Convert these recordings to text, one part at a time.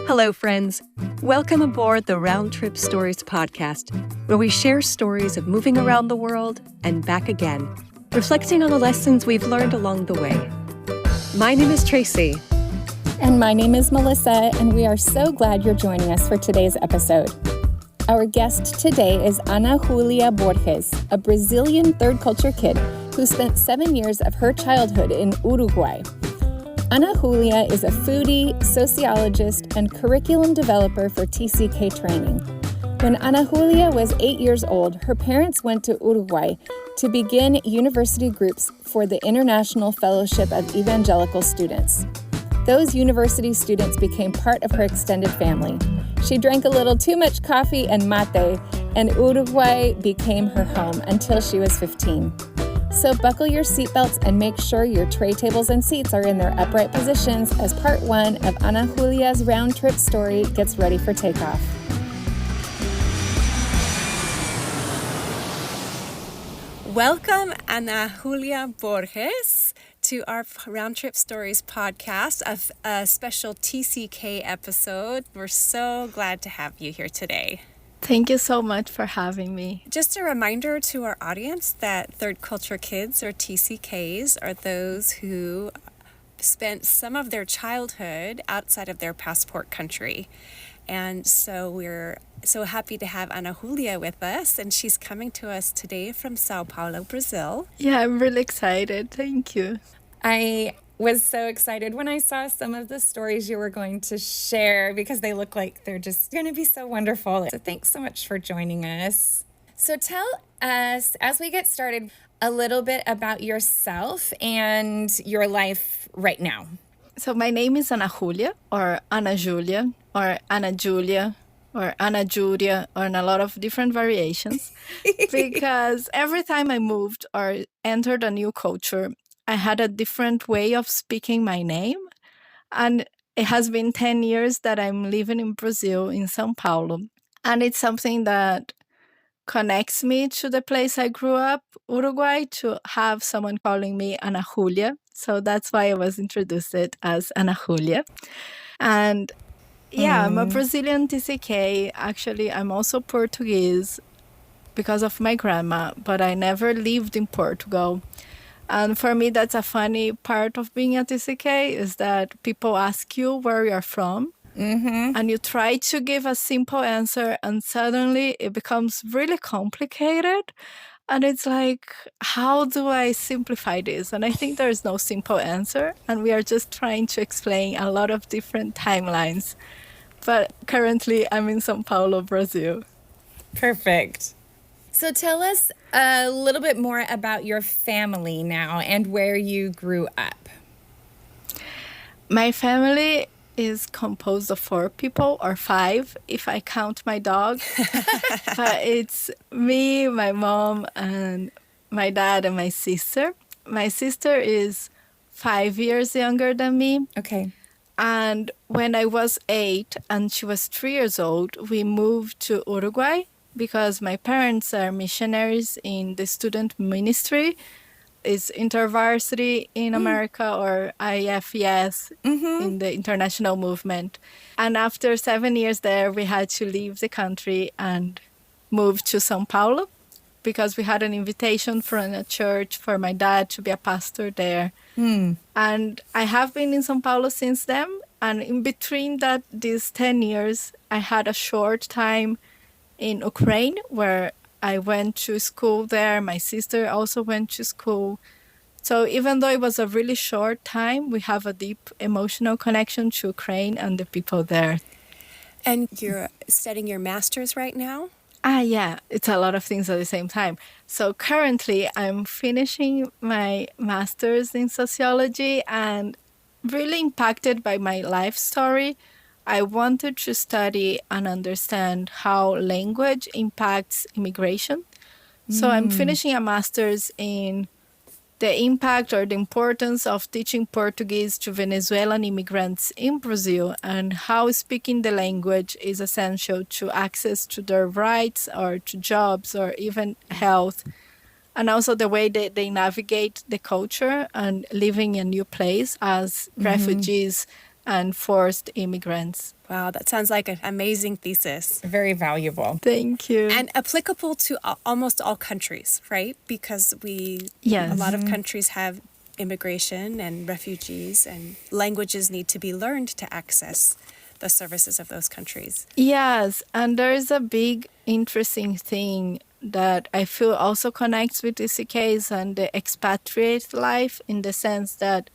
Hello, friends. Welcome aboard the Round Trip Stories podcast, where we share stories of moving around the world and back again, reflecting on the lessons we've learned along the way. My name is Tracy. And my name is Melissa, and we are so glad you're joining us for today's episode. Our guest today is Ana Julia Borges, a Brazilian third culture kid who spent 7 years of her childhood in Uruguay. Ana Julia is a foodie, sociologist, and curriculum developer for TCK Training. When Ana Julia was 8 years old, her parents went to Uruguay to begin university groups for the International Fellowship of Evangelical Students. Those university students became part of her extended family. She drank a little too much coffee and mate, and Uruguay became her home until she was 15. So buckle your seatbelts and make sure your tray tables and seats are in their upright positions as part one of Ana Julia's round trip story gets ready for takeoff. Welcome, Ana Julia Borges, to our Round Trip Stories podcast, of a special TCK episode. We're so glad to have you here today. Thank you so much for having me. Just a reminder to our audience that third culture kids, or TCKs, are those who spent some of their childhood outside of their passport country. And so we're so happy to have Ana Julia with us, and she's coming to us today from Sao Paulo, Brazil. Yeah, I'm really excited. Thank you. I was so excited when I saw some of the stories you were going to share because they look like they're just going to be so wonderful. So thanks so much for joining us. So tell us, as we get started, a little bit about yourself and your life right now. So my name is Ana Julia, or Ana Julia, or Ana Julia, or Ana Julia, or in a lot of different variations. Because every time I moved or entered a new culture, I had a different way of speaking my name. And it has been 10 years that I'm living in Brazil, in São Paulo. And it's something that connects me to the place I grew up, Uruguay, to have someone calling me Ana Julia. So that's why I was introduced as Ana Julia. And yeah, I'm a Brazilian TCK. Actually, I'm also Portuguese because of my grandma, but I never lived in Portugal. And for me, that's a funny part of being a TCK, is that people ask you where you're from, and you try to give a simple answer, and suddenly it becomes really complicated. And it's like, how do I simplify this? And I think there is no simple answer, and we are just trying to explain a lot of different timelines. But currently, I'm in São Paulo, Brazil. Perfect. So tell us a little bit more about your family now and where you grew up. My family is composed of 4 people, or 5 if I count my dog. But it's me, my mom, and my dad, and my sister. My sister is 5 years younger than me. Okay. And when I was 8 and she was 3 years old, we moved to Uruguay because my parents are missionaries in the student ministry. It's InterVarsity in America, or IFES in the international movement. And after 7 years there, we had to leave the country and move to São Paulo because we had an invitation from a church for my dad to be a pastor there. And I have been in São Paulo since then. And in between these 10 years, I had a short time in Ukraine, where I went to school there. My sister also went to school. So even though it was a really short time, we have a deep emotional connection to Ukraine and the people there. And you're studying your master's right now? Yeah, it's a lot of things at the same time. So currently, I'm finishing my master's in sociology, and really impacted by my life story, I wanted to study and understand how language impacts immigration. So I'm finishing a master's in the impact or the importance of teaching Portuguese to Venezuelan immigrants in Brazil, and how speaking the language is essential to access to their rights or to jobs or even health. And also the way that they navigate the culture and living in a new place as refugees and forced immigrants. Wow, that sounds like an amazing thesis. Very valuable. Thank you. And applicable to almost all countries, right? Because Yes. a lot of countries have immigration and refugees, and languages need to be learned to access the services of those countries. Yes, and there is a big interesting thing that I feel also connects with TCKs and the expatriate life, in the sense that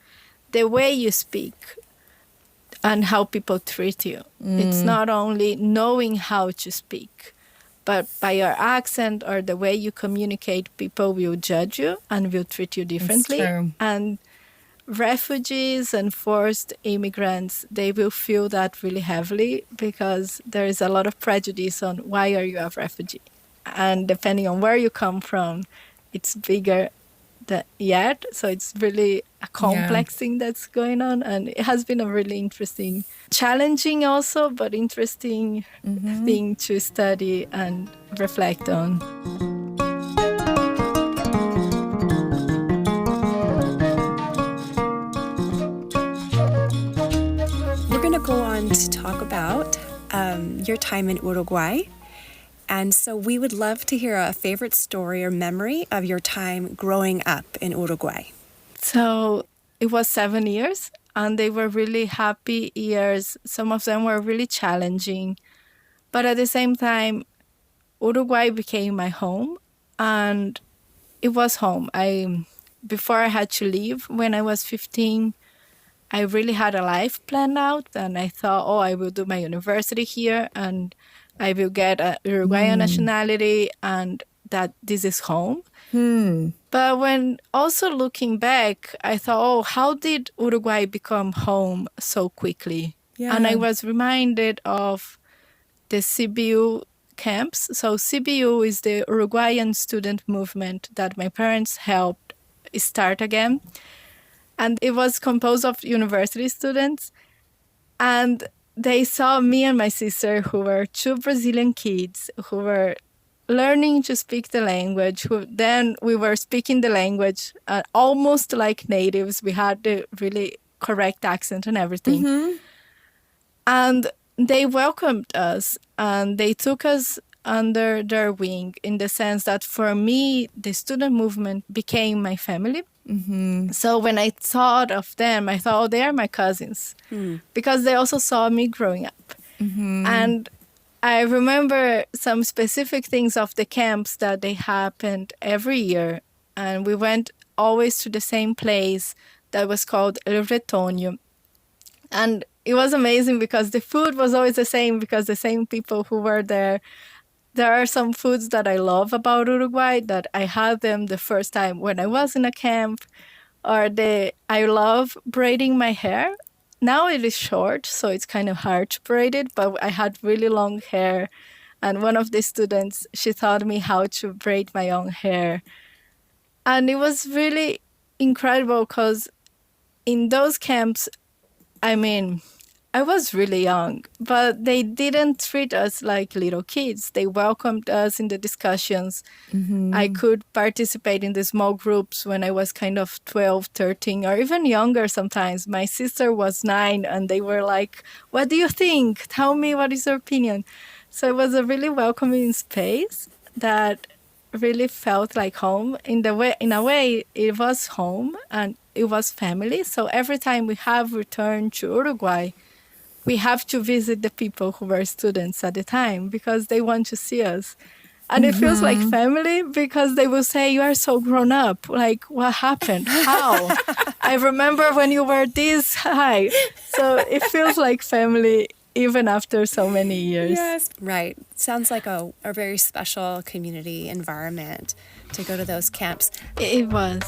the way you speak and how people treat you. It's not only knowing how to speak, but by your accent or the way you communicate, people will judge you and will treat you differently. That's true. And refugees and forced immigrants, they will feel that really heavily, because there is a lot of prejudice on why are you a refugee. And depending on where you come from, it's bigger yet. So it's really a complex thing that's going on. And it has been a really interesting, challenging also, but interesting thing to study and reflect on. We're going to go on to talk about your time in Uruguay. And so we would love to hear a favorite story or memory of your time growing up in Uruguay. So it was 7 years, and they were really happy years. Some of them were really challenging. But at the same time, Uruguay became my home, and it was home. Before I had to leave when I was 15, I really had a life planned out, and I thought, I will do my university here, and I will get a Uruguayan nationality, and that this is home. But when also looking back, I thought, how did Uruguay become home so quickly? Yeah. And I was reminded of the CBU camps. So CBU is the Uruguayan student movement that my parents helped start again. And it was composed of university students. And they saw me and my sister, who were two Brazilian kids, who were learning to speak the language. Then we were speaking the language almost like natives. We had the really correct accent and everything. And they welcomed us, and they took us under their wing, in the sense that for me, the student movement became my family. So when I thought of them, I thought, they are my cousins, because they also saw me growing up. And I remember some specific things of the camps that they happened every year. And we went always to the same place that was called El Retoño. And it was amazing because the food was always the same, because the same people who were there. There are some foods that I love about Uruguay that I had them the first time when I was in a camp. I love braiding my hair. Now it is short, so it's kind of hard to braid it, but I had really long hair. And one of the students, she taught me how to braid my own hair. And it was really incredible, because in those camps, I was really young, but they didn't treat us like little kids. They welcomed us in the discussions. I could participate in the small groups when I was kind of 12, 13, or even younger sometimes. My sister was 9, and they were like, "What do you think? Tell me, what is your opinion?" So it was a really welcoming space that really felt like home. In a way, it was home and it was family. So every time we have returned to Uruguay, we have to visit the people who were students at the time, because they want to see us. And it feels like family, because they will say, "You are so grown up. Like, what happened? How? I remember when you were this high." So it feels like family even after so many years. Yes. Right. Sounds like a very special community environment to go to those camps. It was.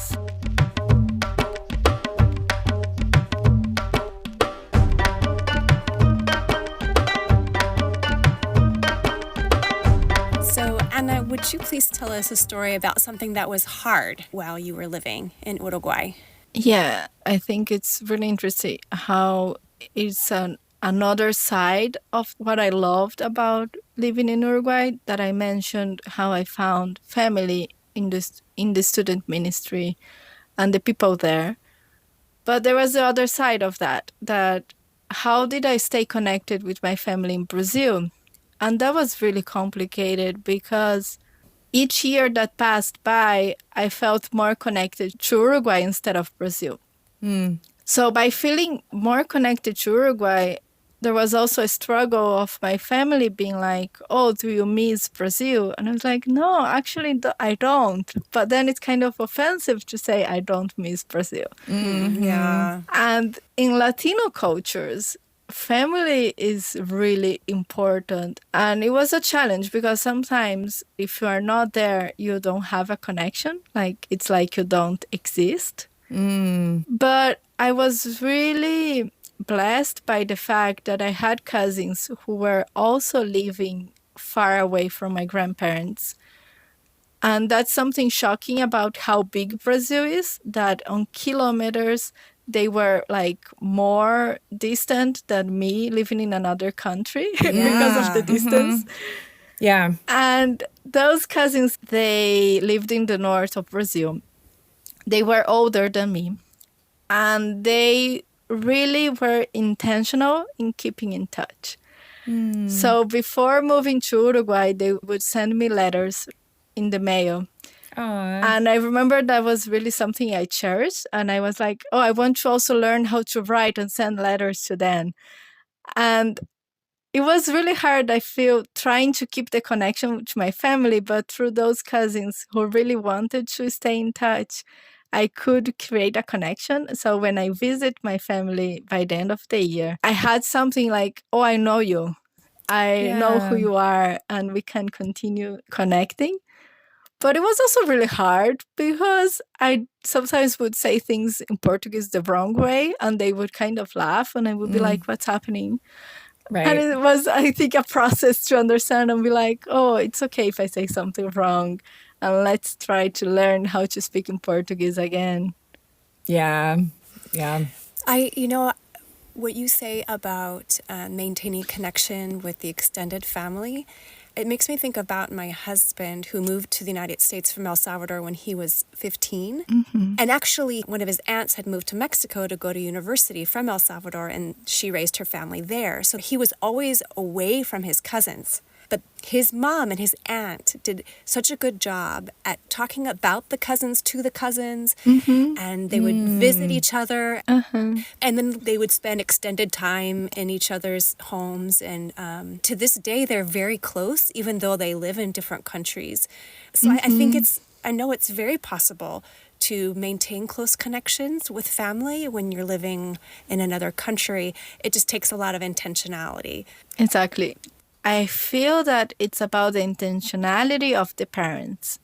So, Ana, would you please tell us a story about something that was hard while you were living in Uruguay? Yeah, I think it's really interesting how it's another side of what I loved about living in Uruguay, that I mentioned how I found family in the student ministry and the people there. But there was the other side of that how did I stay connected with my family in Brazil? And that was really complicated because each year that passed by, I felt more connected to Uruguay instead of Brazil. So by feeling more connected to Uruguay, there was also a struggle of my family being like, oh, do you miss Brazil? And I was like, no, actually, I don't. But then it's kind of offensive to say I don't miss Brazil. Yeah. And in Latino cultures, family is really important. And it was a challenge because sometimes if you are not there, you don't have a connection. Like, it's like you don't exist. But I was really blessed by the fact that I had cousins who were also living far away from my grandparents. And that's something shocking about how big Brazil is, that on kilometers, they were like more distant than me living in another country because of the distance. Yeah. And those cousins, they lived in the north of Brazil. They were older than me. And they really were intentional in keeping in touch. So before moving to Uruguay, they would send me letters in the mail. And I remember that was really something I cherished. And I was like, oh, I want to also learn how to write and send letters to them. And it was really hard, I feel, trying to keep the connection with my family, but through those cousins who really wanted to stay in touch, I could create a connection. So when I visit my family by the end of the year, I had something like, oh, I know you. I know who you are, and we can continue connecting. But it was also really hard because I sometimes would say things in Portuguese the wrong way, and they would kind of laugh, and I would be like, what's happening? Right. And it was, I think, a process to understand and be like, oh, it's okay if I say something wrong. And let's try to learn how to speak in Portuguese again. Yeah. What you say about maintaining connection with the extended family, it makes me think about my husband who moved to the United States from El Salvador when he was 15. And actually, one of his aunts had moved to Mexico to go to university from El Salvador, and she raised her family there. So he was always away from his cousins. But his mom and his aunt did such a good job at talking about the cousins to the cousins, and they would visit each other, and then they would spend extended time in each other's homes. And to this day, they're very close, even though they live in different countries. So I think I know it's very possible to maintain close connections with family when you're living in another country. It just takes a lot of intentionality. Exactly. I feel that it's about the intentionality of the parents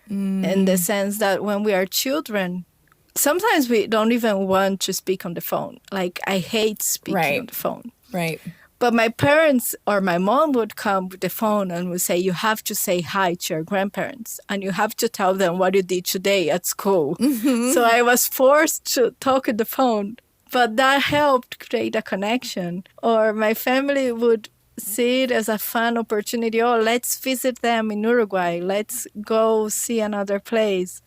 in the sense that when we are children, sometimes we don't even want to speak on the phone. Like, I hate speaking on the phone. Right. But my parents or my mom would come with the phone and would say, you have to say hi to your grandparents and you have to tell them what you did today at school. So I was forced to talk on the phone, but that helped create a connection. Or my family would see it as a fun opportunity. Oh, let's visit them in Uruguay. Let's go see another place.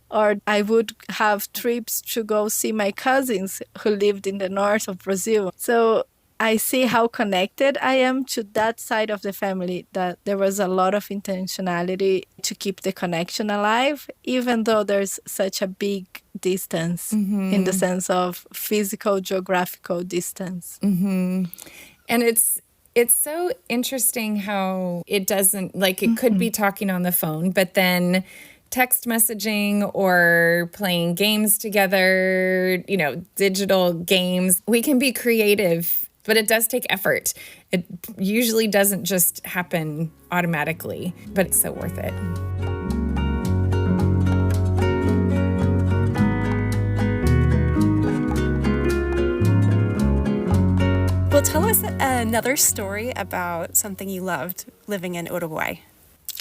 Or I would have trips to go see my cousins who lived in the north of Brazil. So I see how connected I am to that side of the family, that there was a lot of intentionality to keep the connection alive, even though there's such a big distance in the sense of physical, geographical distance. And it's so interesting how it doesn't, like, it could be talking on the phone, but then text messaging or playing games together, digital games. We can be creative, but it does take effort. It usually doesn't just happen automatically, but it's so worth it. Well, tell us another story about something you loved living in Uruguay.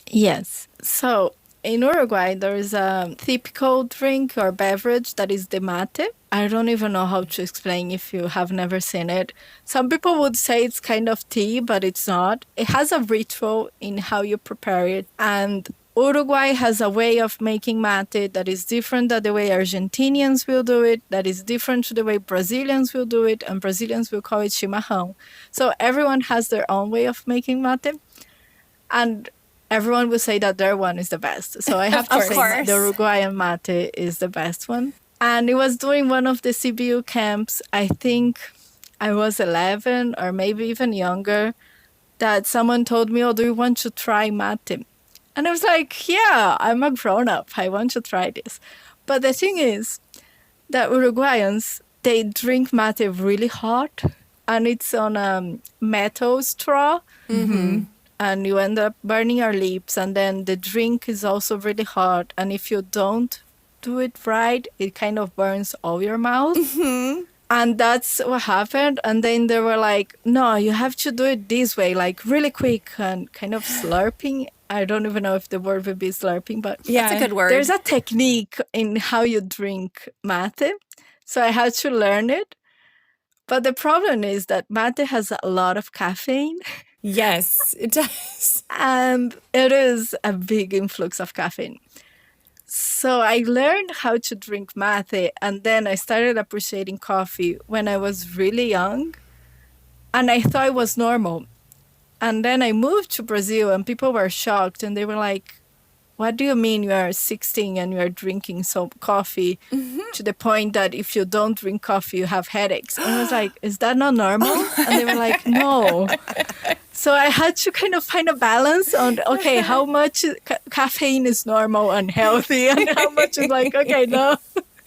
Yes. So in Uruguay, there is a typical drink or beverage that is the mate. I don't even know how to explain if you have never seen it. Some people would say it's kind of tea, but it's not. It has a ritual in how you prepare it. And Uruguay has a way of making mate that is different than the way Argentinians will do it, that is different to the way Brazilians will do it, and Brazilians will call it chimarrão. So everyone has their own way of making mate, and everyone will say that their one is the best. So I have to say the Uruguayan mate is the best one. And it was during one of the CBU camps, I think I was 11 or maybe even younger, that someone told me, oh, do you want to try mate? And I was like, yeah, I'm a grown-up. I want to try this. But the thing is that Uruguayans, they drink mate really hot. And it's on a metal straw. Mm-hmm. And you end up burning your lips. And then the drink is also really hot. And if you don't do it right, it kind of burns all your mouth. Mm-hmm. And that's what happened. And then they were like, no, you have to do it this way, like really quick and kind of slurping. I don't even know if the word would be slurping, but yeah, that's a good word. There's a technique in how you drink mate. So I had to learn it. But the problem is that mate has a lot of caffeine. Yes, it does. And it is a big influx of caffeine. So I learned how to drink mate, and then I started appreciating coffee when I was really young. And I thought it was normal. And then I moved to Brazil, and people were shocked, and they were like, what do you mean you are 16 and you are drinking some coffee to the point that if you don't drink coffee, you have headaches? And I was like, is that not normal? And they were like, no. So I had to kind of find a balance on, okay, how much caffeine is normal and healthy, and how much is like, okay, no.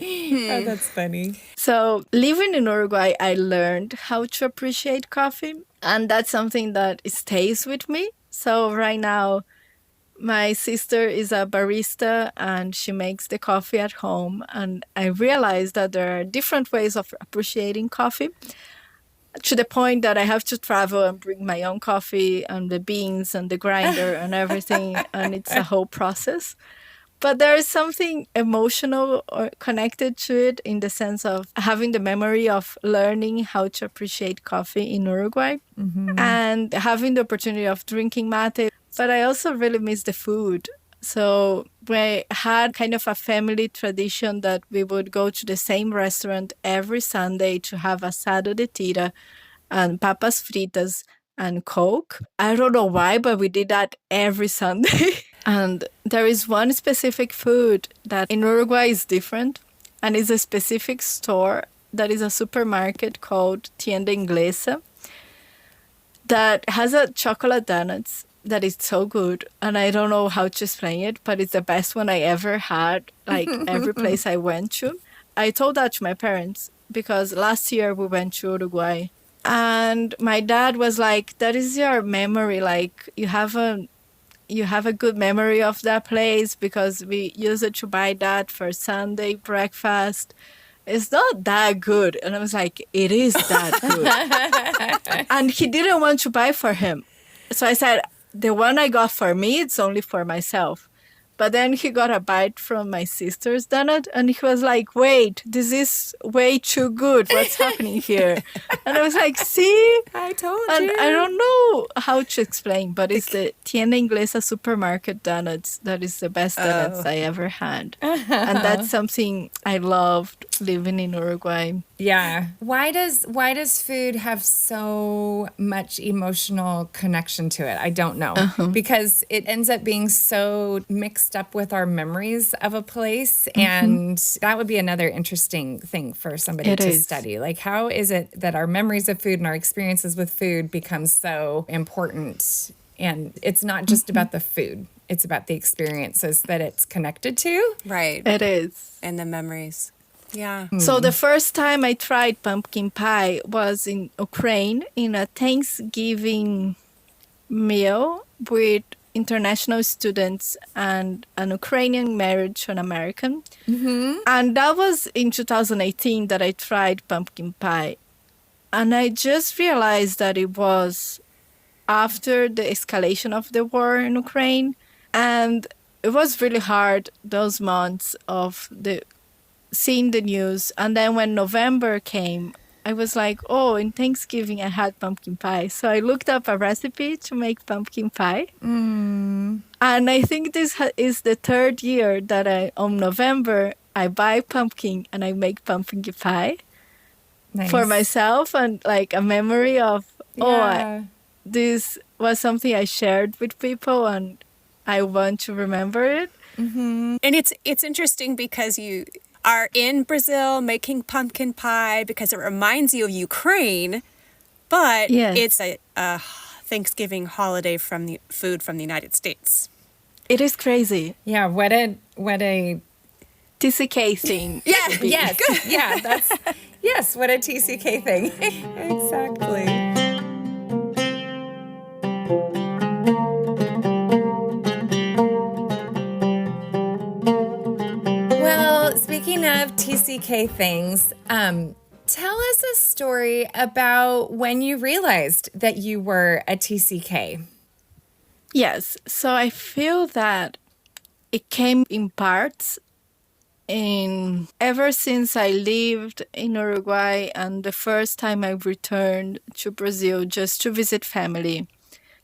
Oh, that's funny. So living in Uruguay, I learned how to appreciate coffee. And that's something that stays with me. So right now, my sister is a barista and she makes the coffee at home. And I realized that there are different ways of appreciating coffee, to the point that I have to travel and bring my own coffee and the beans and the grinder and everything. And it's a whole process. But there is something emotional or connected to it in the sense of having the memory of learning how to appreciate coffee in Uruguay and having the opportunity of drinking mate. But I also really miss the food. So we had kind of a family tradition that we would go to the same restaurant every Sunday to have asado de tira and papas fritas and Coke. I don't know why, but we did that every Sunday. And there is one specific food that in Uruguay is different, and it's a specific store that is a supermarket called Tienda Inglesa that has a chocolate donuts that is so good. And I don't know how to explain it, but it's the best one I ever had, like every place I went to. I told that to my parents because last year we went to Uruguay. And my dad was like, that is your memory, like you have a good memory of that place because we used it to buy that for Sunday breakfast. It's not that good. And I was like, it is that good. And he didn't want to buy for him. So I said, the one I got for me, it's only for myself. But then he got a bite from my sister's donut and he was like, wait, this is way too good. What's happening here? And I was like, see? I told you. And I don't know how to explain, but it's the Tienda Inglesa supermarket donuts that is the best donuts I ever had. And that's something I loved living in Uruguay. Yeah. Why does food have so much emotional connection to it? I don't know. Because it ends up being so mixed up with our memories of a place. And that would be another interesting thing for somebody to study. Like, how is it that our memories of food and our experiences with food become so important? And it's not just about the food. It's about the experiences that it's connected to. Right. It is. And the memories. Yeah. So the first time I tried pumpkin pie was in Ukraine in a Thanksgiving meal with international students and an Ukrainian married to an American. And that was in 2018 that I tried pumpkin pie. And I just realized that it was after the escalation of the war in Ukraine. And it was really hard those months of seeing the news. And then when November came, I was like, oh, in Thanksgiving I had pumpkin pie. So I looked up a recipe to make pumpkin pie. And I think this is the third year that on November, I buy pumpkin and I make pumpkin pie for Nice. myself, and like a memory of, Yeah. this was something I shared with people and I want to remember it. And it's interesting because you are in Brazil making pumpkin pie because it reminds you of Ukraine, but Yes. it's a Thanksgiving holiday from the food from the United States. It is crazy. Yeah. What a TCK thing. Yeah. yes. Yeah. Yes. What a TCK thing. Exactly. Well, speaking of TCK things, tell us a story about when you realized that you were a TCK. Yes. So I feel that it came in parts ever since I lived in Uruguay and the first time I returned to Brazil just to visit family.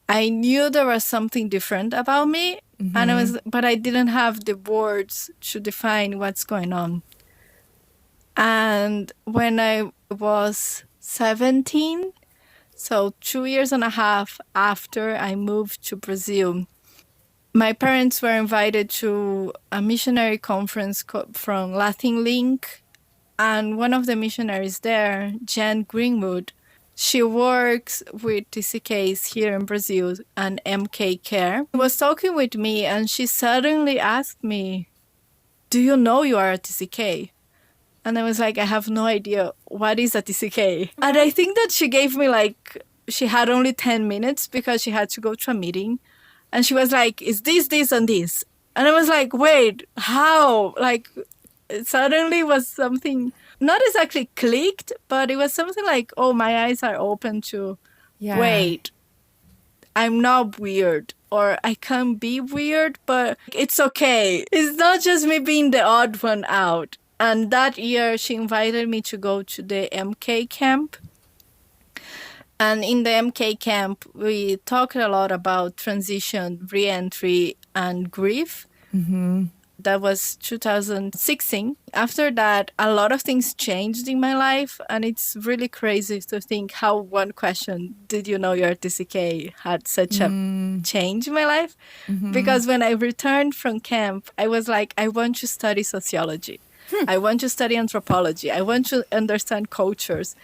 I knew there was something different about me, but I didn't have the words to define what's going on. And when I was 17, so 2 years and a half after I moved to Brazil, my parents were invited to a missionary conference from Latin Link. And one of the missionaries there, Jan Greenwood, she works with TCKs here in Brazil and MK Care. She was talking with me and she suddenly asked me, "Do you know you are a TCK?" And I was like, I have no idea what is a TCK. And I think that she gave me she had only 10 minutes because she had to go to a meeting. And she was like, "Is this, and this?" And I was like, wait, how? Like, it suddenly was something, not exactly clicked, but it was something like, oh, my eyes are open to, wait, I'm not weird. Or I can be weird, but it's okay. It's not just me being the odd one out. And that year, she invited me to go to the MK camp. And in the MK camp, we talked a lot about transition, re-entry, and grief. That was 2016. After that, a lot of things changed in my life. And it's really crazy to think how one question, "Did you know you're TCK?" had such a change in my life. Because when I returned from camp, I was like, I want to study sociology. I want to study anthropology. I want to understand cultures.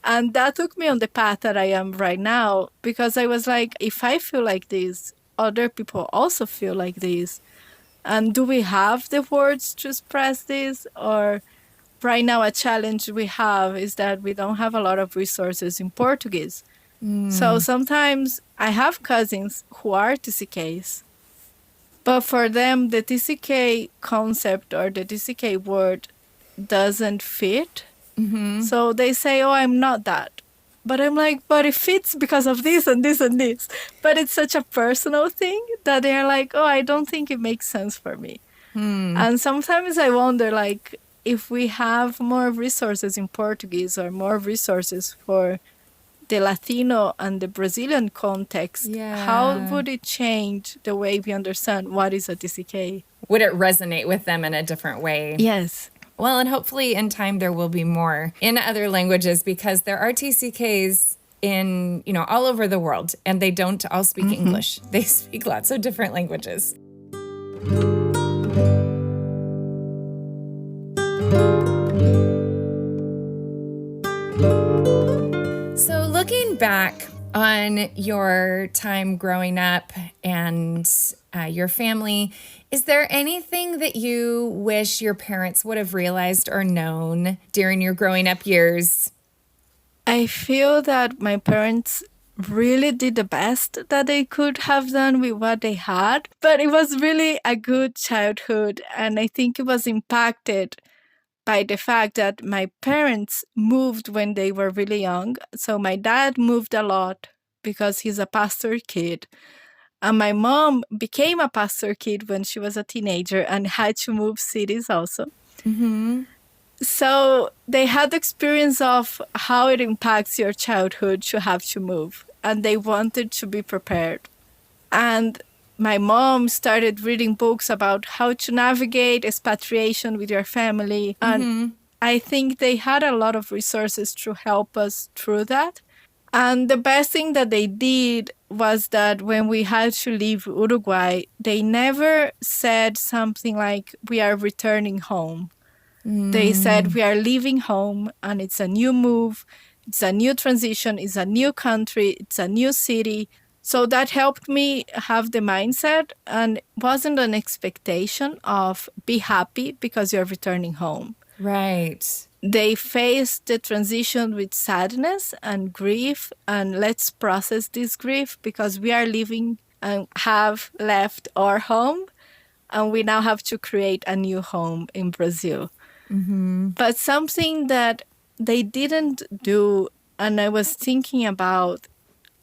And that took me on the path that I am right now, because I was like, if I feel like this, other people also feel like this. And do we have the words to express this? Or right now a challenge we have is that we don't have a lot of resources in Portuguese. So sometimes I have cousins who are TCKs, but for them the TCK concept or the TCK word doesn't fit. So they say, oh, I'm not that. But I'm like, but it fits because of this and this and this. But it's such a personal thing that they're like, oh, I don't think it makes sense for me. And sometimes I wonder, like, if we have more resources in Portuguese or more resources for the Latino and the Brazilian context, how would it change the way we understand what is a TCK? Would it resonate with them in a different way? Yes. Well, and hopefully in time there will be more in other languages, because there are TCKs in, all over the world, and they don't all speak English. They speak lots of different languages. So looking back on your time growing up and your family, is there anything that you wish your parents would have realized or known during your growing up years? I feel that my parents really did the best that they could have done with what they had, but it was really a good childhood, and I think it was impacted by the fact that my parents moved when they were really young. So my dad moved a lot because he's a pastor kid. And my mom became a pastor kid when she was a teenager and had to move cities also. So they had the experience of how it impacts your childhood to have to move. And they wanted to be prepared. And my mom started reading books about how to navigate expatriation with your family. And I think they had a lot of resources to help us through that. And the best thing that they did was that when we had to leave Uruguay, they never said something like, we are returning home. They said, we are leaving home and it's a new move. It's a new transition. It's a new country. It's a new city. So that helped me have the mindset, and wasn't an expectation of be happy because you're returning home. Right. They faced the transition with sadness and grief, and let's process this grief because we are leaving and have left our home, and we now have to create a new home in Brazil. But something that they didn't do, and I was thinking about,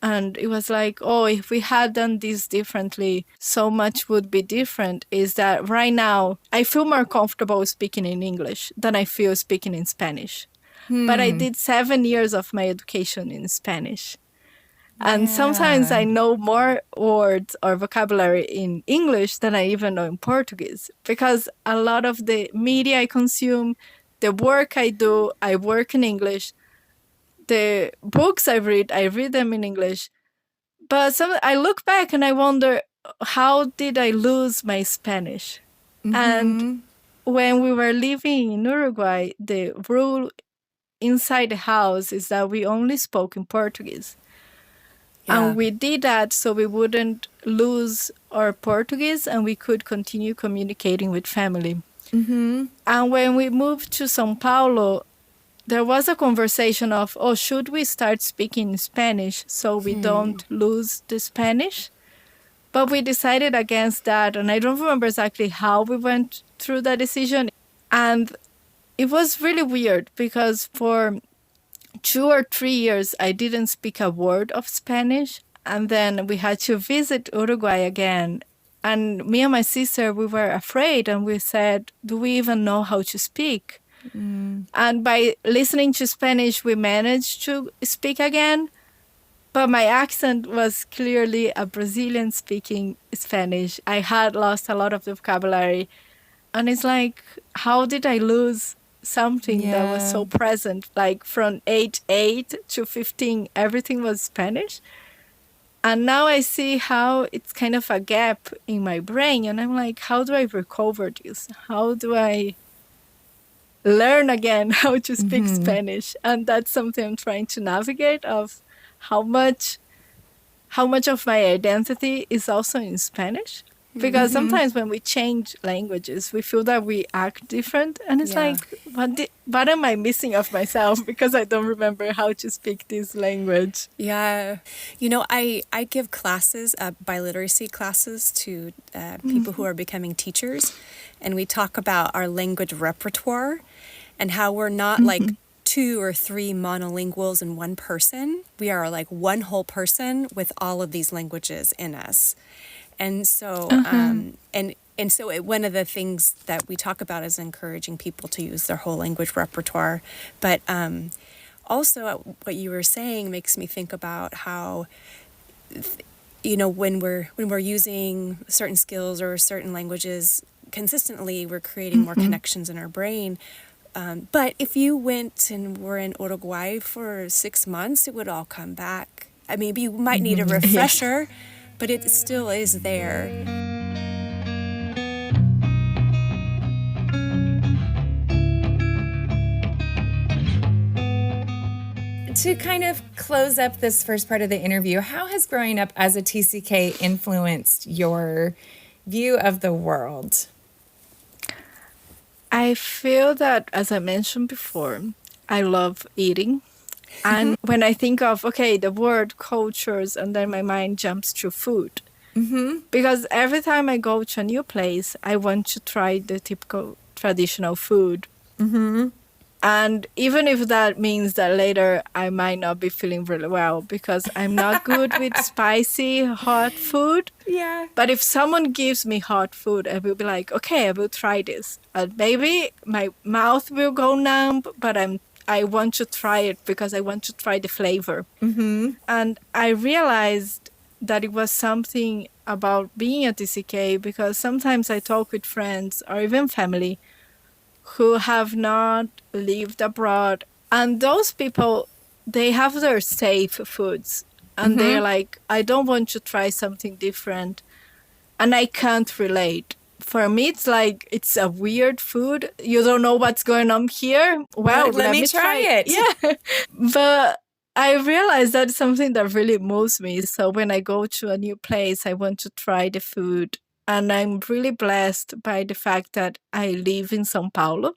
and it was like, oh, if we had done this differently, so much would be different, is that right now I feel more comfortable speaking in English than I feel speaking in Spanish. But I did 7 years of my education in Spanish. And sometimes I know more words or vocabulary in English than I even know in Portuguese, because a lot of the media I consume, the work I do, I work in English. The books I read them in English. But I look back and I wonder, how did I lose my Spanish? And when we were living in Uruguay, the rule inside the house is that we only spoke in Portuguese. And we did that so we wouldn't lose our Portuguese and we could continue communicating with family. And when we moved to São Paulo, there was a conversation of, oh, should we start speaking Spanish so we don't lose the Spanish? But we decided against that. And I don't remember exactly how we went through that decision. And it was really weird because for 2 or 3 years, I didn't speak a word of Spanish. And then we had to visit Uruguay again. And me and my sister, we were afraid. And we said, do we even know how to speak? And by listening to Spanish, we managed to speak again. But my accent was clearly a Brazilian speaking Spanish. I had lost a lot of the vocabulary. And it's like, how did I lose something that was so present? Like from age 8 to 15, everything was Spanish. And now I see how it's kind of a gap in my brain. And I'm like, how do I recover this? How do I learn again how to speak Spanish? And that's something I'm trying to navigate, of how much of my identity is also in Spanish. Because sometimes when we change languages, we feel that we act different. And it's like, what am I missing of myself? Because I don't remember how to speak this language. Yeah. You know, I give classes, biliteracy classes to people who are becoming teachers. And we talk about our language repertoire and how we're not like 2 or 3 monolinguals in one person. We are like one whole person with all of these languages in us. And so, one of the things that we talk about is encouraging people to use their whole language repertoire. But also, what you were saying makes me think about how, you know, when we're using certain skills or certain languages consistently, we're creating more connections in our brain. But if you went and were in Uruguay for 6 months, it would all come back. I mean, you might need a refresher. But it still is there. To kind of close up this first part of the interview, how has growing up as a TCK influenced your view of the world? I feel that, as I mentioned before, I love eating. And when I think of, the word cultures, and then my mind jumps to food. Because every time I go to a new place, I want to try the typical traditional food. And even if that means that later I might not be feeling really well because I'm not good with spicy, hot food. But if someone gives me hot food, I will be like, okay, I will try this. And maybe my mouth will go numb, but I want to try it because I want to try the flavor. And I realized that it was something about being a TCK, because sometimes I talk with friends or even family who have not lived abroad, and those people, they have their safe foods, and they're like, I don't want to try something different, and I can't relate. For me, it's like, it's a weird food. You don't know what's going on here. Well, let me try it. Yeah. But I realized that's something that really moves me. So when I go to a new place, I want to try the food. And I'm really blessed by the fact that I live in São Paulo.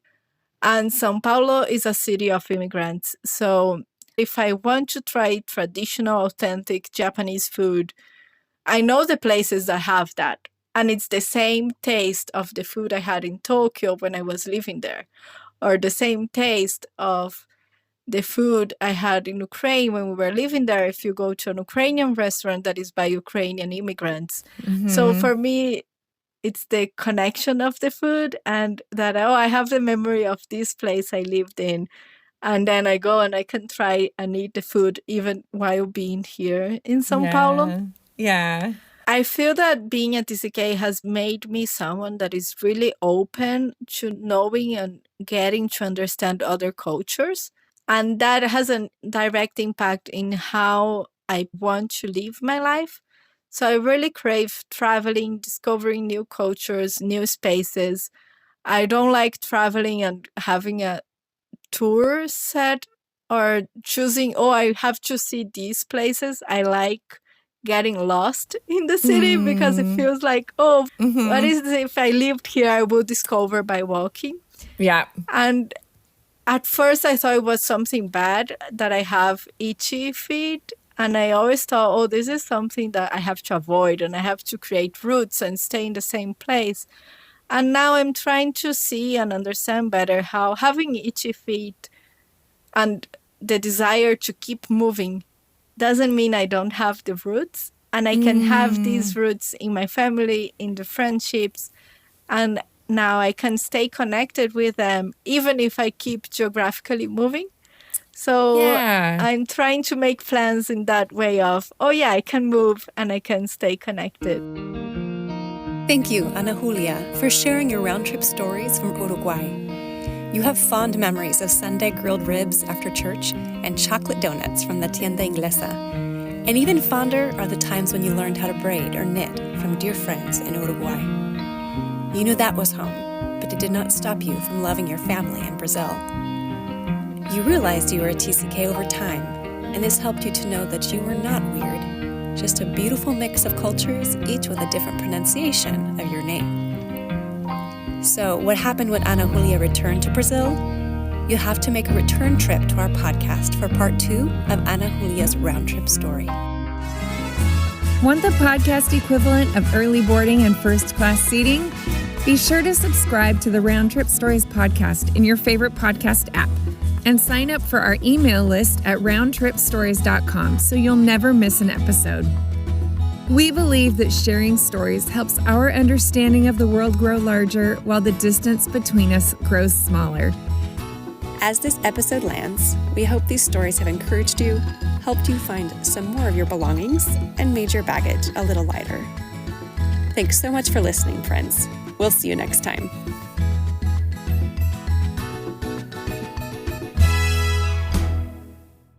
And São Paulo is a city of immigrants. So if I want to try traditional, authentic Japanese food, I know the places that have that. And it's the same taste of the food I had in Tokyo when I was living there, or the same taste of the food I had in Ukraine when we were living there, if you go to an Ukrainian restaurant that is by Ukrainian immigrants. So for me, it's the connection of the food, and that, I have the memory of this place I lived in. And then I go and I can try and eat the food even while being here in São Paulo. Yeah. I feel that being a TCK has made me someone that is really open to knowing and getting to understand other cultures. And that has a direct impact in how I want to live my life. So I really crave traveling, discovering new cultures, new spaces. I don't like traveling and having a tour set or choosing, I have to see these places. I like getting lost in the city because it feels like, what is this? If I lived here, I would discover by walking. Yeah. And at first I thought it was something bad that I have itchy feet. And I always thought, this is something that I have to avoid, and I have to create routes and stay in the same place. And now I'm trying to see and understand better how having itchy feet and the desire to keep moving doesn't mean I don't have the roots. And I can have these roots in my family, in the friendships. And now I can stay connected with them, even if I keep geographically moving. So I'm trying to make plans in that way of, I can move and I can stay connected. Thank you, Ana Julia, for sharing your round-trip stories from Uruguay. You have fond memories of Sunday grilled ribs after church and chocolate donuts from the Tienda Inglesa. And even fonder are the times when you learned how to braid or knit from dear friends in Uruguay. You knew that was home, but it did not stop you from loving your family in Brazil. You realized you were a TCK over time, and this helped you to know that you were not weird, just a beautiful mix of cultures, each with a different pronunciation of your name. So what happened when Ana Julia returned to Brazil? You have to make a return trip to our podcast for part 2 of Ana Julia's round trip story. Want the podcast equivalent of early boarding and first class seating? Be sure to subscribe to the Round Trip Stories podcast in your favorite podcast app and sign up for our email list at roundtripstories.com so you'll never miss an episode. We believe that sharing stories helps our understanding of the world grow larger while the distance between us grows smaller. As this episode lands, we hope these stories have encouraged you, helped you find some more of your belongings, and made your baggage a little lighter. Thanks so much for listening, friends. We'll see you next time.